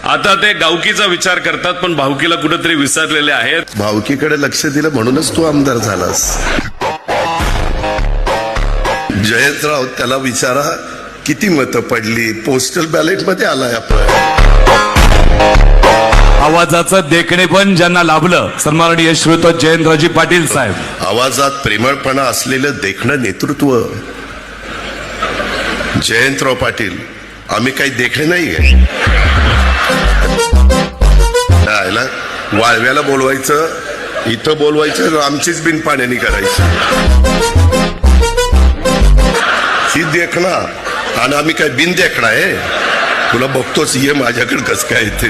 आता ते गावकीचा विचार करतात, पण भावकीला कुठेतरी विसरलेले आहेत. भावकीकडे लक्ष दिलं म्हणूनच तू आमदार झालास. जयंतराव, त्याला विचारा किती मतं पडली, पोस्टल बॅलेट मध्ये आलाय आपण. आवाजाचं देखणे पण ज्यांना लाभलं, सन्माननीय श्रीयुत जयंतरावजी पाटील साहेब. आवाजात प्रेमळपणा असलेलं देखणं नेतृत्व. जयंतराव पाटील, आम्ही काही देखणे नाहीये. वाळव्याला बोलवायचं, इथं बोलवायचं, आमचीच बिन पाण्यानी करायची. ही देखणा आणि आम्ही काय बिन देखणा आहे? तुला बघतोच, ये माझ्याकडे कस काय येते.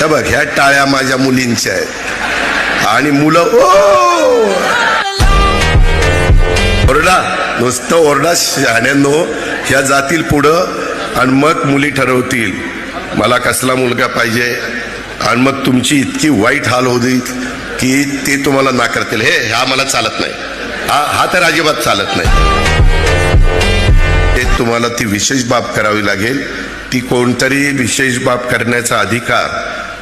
बघ, ह्या टाळ्या माझ्या मुलींच्या आहेत आणि मुलं ओरडा, नुसतं ओरडा शहाण्यांनो. ह्या जातील पुढं आणि मग मुली ठरवतील मला कसला मुलगा पाहिजे, आणि मग तुमची इतकी वाईट हाल होईल की ते तुम्हाला नाकारतील. हा मला चालत नाही, हा तर अजिबात चालत नाही. ते तुम्हाला ती विशेष बाब करावी लागेल. ती कोणतरी विशेष बाब करण्याचा अधिकार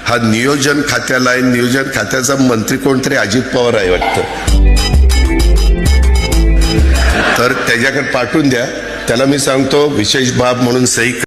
हा नियोजन खात्याला आहे. नियोजन खात्याचा मंत्री कोणतरी अजित पवार आहे वाटतं. तर त्याच्याकडे पाठवून द्या. त्याला मी सांगतो विशेष बाब म्हणून सही